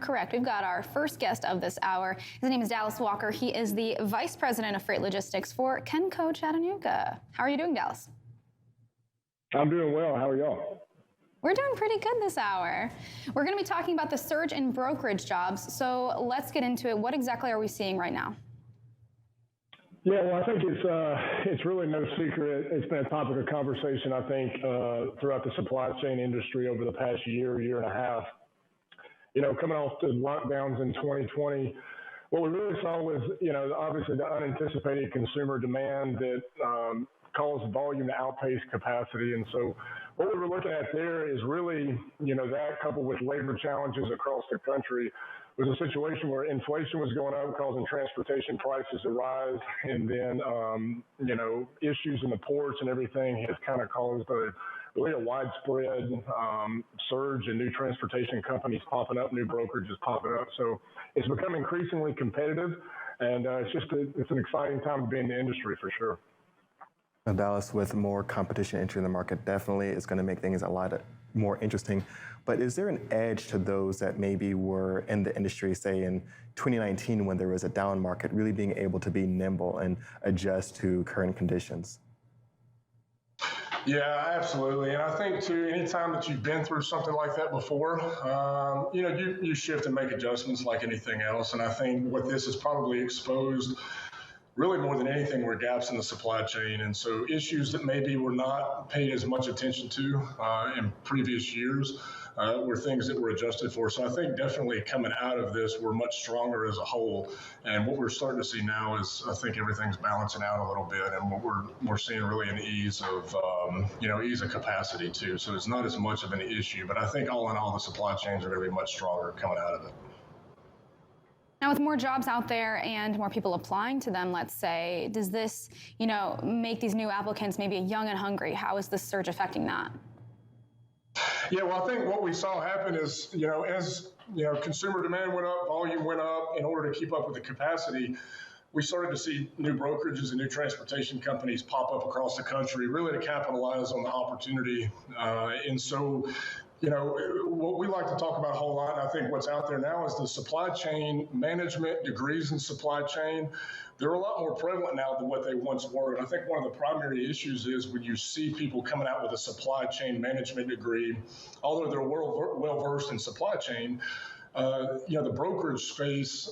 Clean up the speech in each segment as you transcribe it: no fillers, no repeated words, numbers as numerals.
Correct. We've got our first guest of this hour. His name is Dallas Walker. He is the Vice President of Freight Logistics for Kenco Chattanooga. How are you doing, Dallas? I'm doing well. How are y'all? We're doing pretty good this hour. We're going to be talking about the surge in brokerage jobs. So let's get into it. What exactly are we seeing right now? Yeah, well, I think it's really no secret. It's been a topic of conversation, I think, throughout the supply chain industry over the past year and a half. You know, coming off the lockdowns in 2020, what we really saw was, you know, obviously the unanticipated consumer demand that caused volume to outpace capacity. And so what we were looking at there is really, you know, that coupled with labor challenges across the country was a situation where inflation was going up, causing transportation prices to rise. And then, you know, issues in the ports and everything has kind of caused really a widespread surge in new transportation companies popping up, new brokerages popping up. So it's become increasingly competitive, and it's an exciting time to be in the industry for sure. Dallas, with more competition entering the market, definitely is going to make things a lot more interesting. But is there an edge to those that maybe were in the industry, say in 2019 when there was a down market, really being able to be nimble and adjust to current conditions? Yeah, absolutely. And I think, too, anytime that you've been through something like that before, you know, you shift and make adjustments like anything else. And I think what this has probably exposed really more than anything were gaps in the supply chain. And so issues that maybe were not paid as much attention to in previous years were things that were adjusted for. So I think definitely coming out of this, we're much stronger as a whole. And what we're starting to see now is I think everything's balancing out a little bit. And what we're seeing really an ease of, ease of capacity too. So it's not as much of an issue, but I think all in all, the supply chains are going to be much stronger coming out of it. Now, with more jobs out there and more people applying to them, let's say, does this, you know, make these new applicants maybe young and hungry? How is this surge affecting that? Yeah, well, I think what we saw happen is, you know, as, you know, consumer demand went up, volume went up in order to keep up with the capacity, we started to see new brokerages and new transportation companies pop up across the country, really to capitalize on the opportunity. And so, you know, what we like to talk about a whole lot, and I think what's out there now is the supply chain management degrees in supply chain. They're a lot more prevalent now than what they once were. And I think one of the primary issues is when you see people coming out with a supply chain management degree, although they're well-versed in supply chain, you know, the brokerage space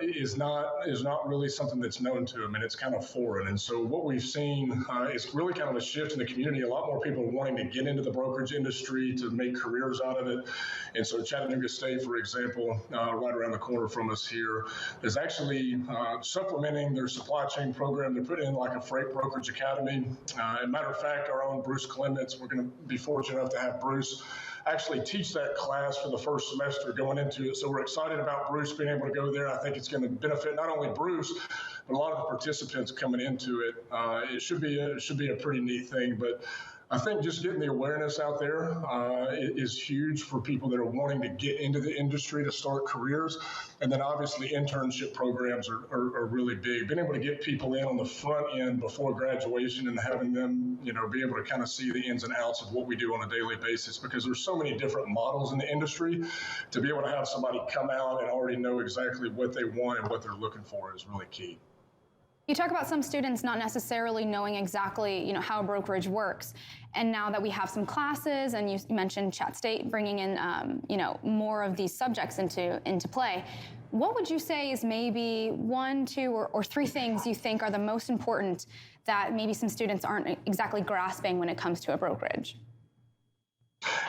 is not really something that's known to them, and it's kind of foreign. And so what we've seen is really kind of a shift in the community. A lot more people are wanting to get into the brokerage industry to make careers out of it. And so Chattanooga State, for example, right around the corner from us here, is actually supplementing their supply chain program. They're putting in like a freight brokerage academy. As a matter of fact, our own Bruce Clements, we're going to be fortunate enough to have Bruce actually teach that class for the first semester going into it. So we're excited about Bruce being able to go there. I think it's going to benefit not only Bruce, but a lot of the participants coming into it. It should be a pretty neat thing. But I think just getting the awareness out there is huge for people that are wanting to get into the industry to start careers. And then obviously internship programs are really big. Being able to get people in on the front end before graduation and having them, you know, be able to kind of see the ins and outs of what we do on a daily basis, because there's so many different models in the industry. To be able to have somebody come out and already know exactly what they want and what they're looking for is really key. You talk about some students not necessarily knowing exactly, you know, how a brokerage works. And now that we have some classes, and you mentioned Chat State bringing in, you know, more of these subjects into play, what would you say is maybe one, two, or three things you think are the most important that maybe some students aren't exactly grasping when it comes to a brokerage?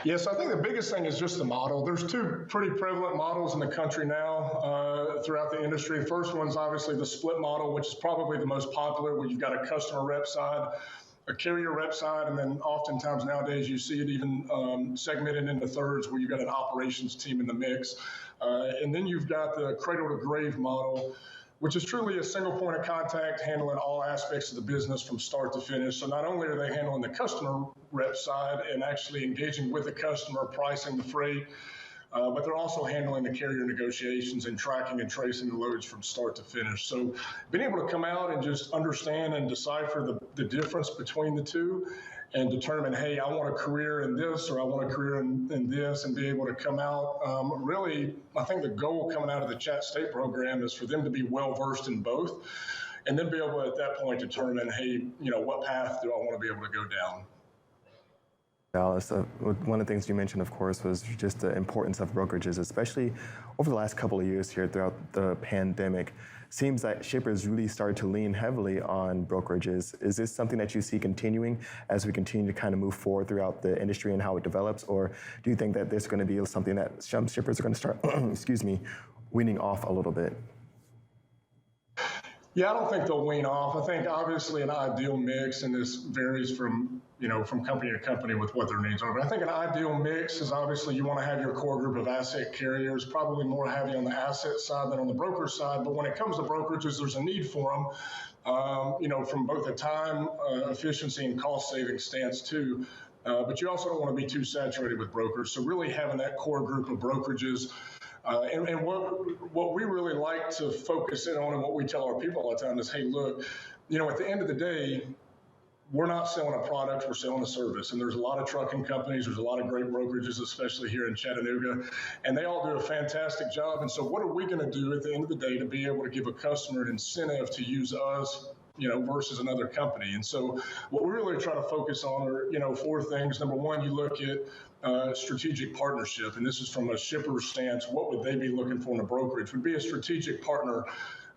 Yes, I think the biggest thing is just the model. There's two pretty prevalent models in the country now throughout the industry. The first one's obviously the split model, which is probably the most popular, where you've got a customer rep side, a carrier rep side, and then oftentimes nowadays you see it even segmented into thirds, where you've got an operations team in the mix. And then you've got the cradle to grave model, which is truly a single point of contact handling all aspects of the business from start to finish. So not only are they handling the customer rep side and actually engaging with the customer, pricing the freight, but they're also handling the carrier negotiations and tracking and tracing the loads from start to finish. So being able to come out and just understand and decipher the difference between the two and determine, hey, I want a career in this, or I want a career in this, and be able to come out. Really, I think the goal coming out of the Chat State program is for them to be well-versed in both, and then be able at that point determine, hey, what path do I want to be able to go down? Dallas, one of the things you mentioned, of course, was just the importance of brokerages, especially over the last couple of years here throughout the pandemic. Seems like shippers really started to lean heavily on brokerages. Is this something that you see continuing as we continue to kind of move forward throughout the industry and how it develops? Or do you think that there's going to be something that some shippers are going to start, weaning off a little bit? Yeah, I don't think they'll wean off. I think obviously an ideal mix, and this varies from company to company with what their needs are. But I think an ideal mix is obviously you want to have your core group of asset carriers, probably more heavy on the asset side than on the broker side. But when it comes to brokerages, there's a need for them, from both a time, efficiency, and cost saving stance too. But you also don't want to be too saturated with brokers. So really having that core group of brokerages. And what we really like to focus in on, and what we tell our people all the time is, hey, look, at the end of the day, we're not selling a product, we're selling a service. And there's a lot of trucking companies, there's a lot of great brokerages, especially here in Chattanooga, and they all do a fantastic job. And so what are we going to do at the end of the day to be able to give a customer an incentive to use us, versus another company? And so what we really try to focus on are, 4 things. Number one, you look at strategic partnership, and this is from a shipper stance. What would they be looking for in a brokerage? Would be a strategic partner.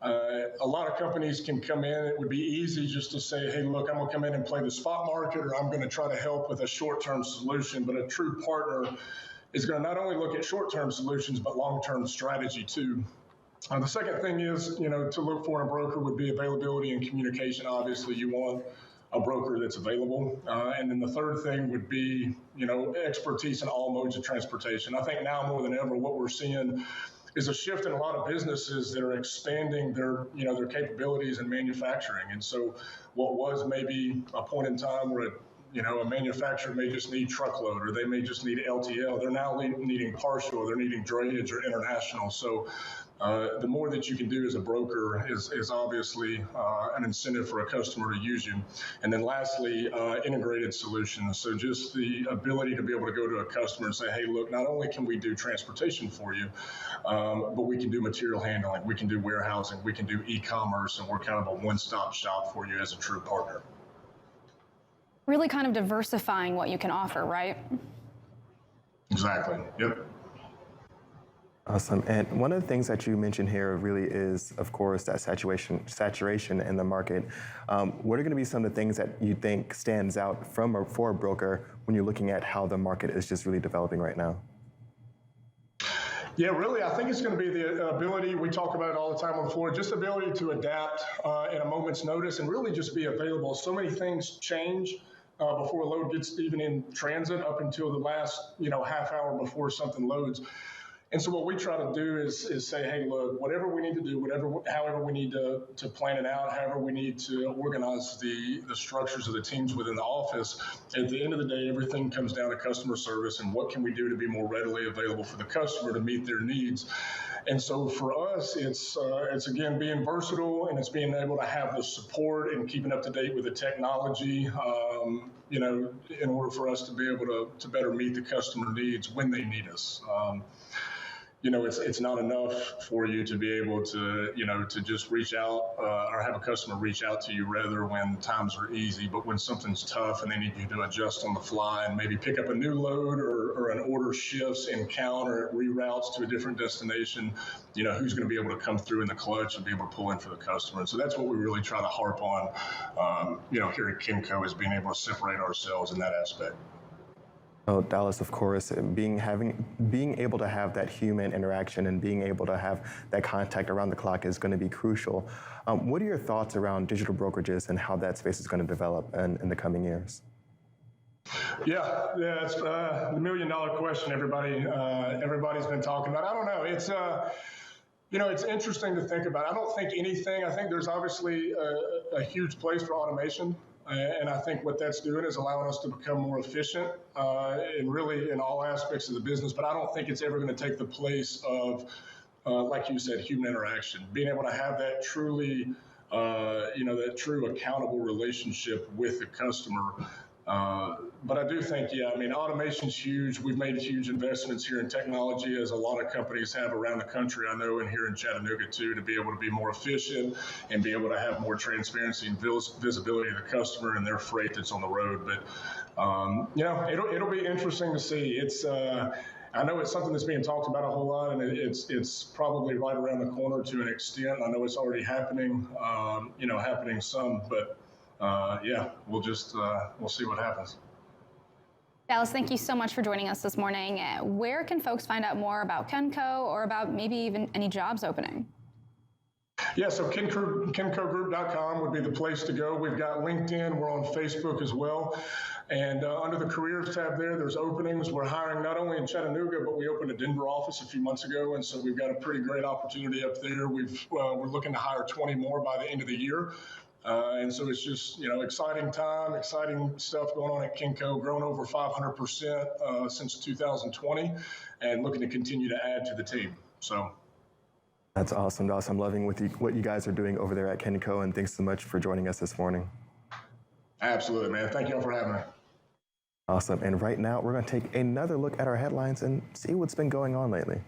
A lot of companies can come in. It would be easy just to say, hey, look, I'm going to come in and play the spot market, or I'm going to try to help with a short-term solution. But a true partner is going to not only look at short-term solutions, but long-term strategy too. The second thing is, to look for in a broker would be availability and communication. Obviously, you want a broker that's available. And then the third thing would be, expertise in all modes of transportation. I think now more than ever, what we're seeing is a shift in a lot of businesses that are expanding their capabilities in manufacturing. And so what was maybe a point in time where a manufacturer may just need truckload, or they may just need LTL. They're now needing partial, or they're needing drayage or international. So the more that you can do as a broker is obviously an incentive for a customer to use you. And then lastly, integrated solutions. So just the ability to be able to go to a customer and say, hey, look, not only can we do transportation for you, but we can do material handling, we can do warehousing, we can do e-commerce, and we're kind of a one-stop shop for you as a true partner. Really kind of diversifying what you can offer, right? Exactly. Yep. Awesome. And one of the things that you mentioned here really is, of course, that saturation in the market. What are going to be some of the things that you think stands out for a broker when you're looking at how the market is just really developing right now? Yeah, really, I think it's going to be the ability, we talk about it all the time on the floor, just ability to adapt at a moment's notice and really just be available. So many things change before a load gets even in transit up until the last, half hour before something loads. And so what we try to do is say, hey, look, whatever we need to do, however we need to plan it out, however we need to organize the structures of the teams within the office, at the end of the day, everything comes down to customer service and what can we do to be more readily available for the customer to meet their needs. And so for us, it's again, being versatile, and it's being able to have the support and keeping up to date with the technology, in order for us to be able to better meet the customer needs when they need us. It's not enough for you to be able to, to just reach out or have a customer reach out to you rather when times are easy, but when something's tough and they need you to adjust on the fly and maybe pick up a new load or an order shifts in count or it reroutes to a different destination, who's going to be able to come through in the clutch and be able to pull in for the customer. And so that's what we really try to harp on, here at Kimco, is being able to separate ourselves in that aspect. Oh, Dallas, of course, being able to have that human interaction and being able to have that contact around the clock is going to be crucial. What are your thoughts around digital brokerages and how that space is going to develop in the coming years? Yeah, it's the $1 million question. Everybody's been talking about. I don't know. It's it's interesting to think about. I don't think anything. I think there's obviously a huge place for automation. And I think what that's doing is allowing us to become more efficient and really in all aspects of the business. But I don't think it's ever going to take the place of, like you said, human interaction. Being able to have that truly, that true accountable relationship with the customer But I do think, yeah, I mean, automation's huge. We've made huge investments here in technology, as a lot of companies have around the country, I know, and here in Chattanooga too, to be able to be more efficient and be able to have more transparency and visibility of the customer and their freight that's on the road. But, you know, it'll be interesting to see. I know it's something that's being talked about a whole lot, and it's probably right around the corner to an extent. I know it's already happening, you know, happening some, but yeah, we'll see what happens. Dallas, thank you so much for joining us this morning. Where can folks find out more about Kenco or about maybe even any jobs opening? Yeah, so kencogroup.com would be the place to go. We've got LinkedIn. We're on Facebook as well. And under the careers tab there's openings. We're hiring not only in Chattanooga, but we opened a Denver office a few months ago. And so we've got a pretty great opportunity up there. We're looking to hire 20 more by the end of the year. And so it's just, you know, exciting time, exciting stuff going on at Kenco, grown over 500% since 2020, and looking to continue to add to the team. So That's awesome, Dallas. I'm loving what you guys are doing over there at Kenco, and thanks so much for joining us this morning. Absolutely, man. Thank you all for having me. Awesome. And right now, we're going to take another look at our headlines and see what's been going on lately.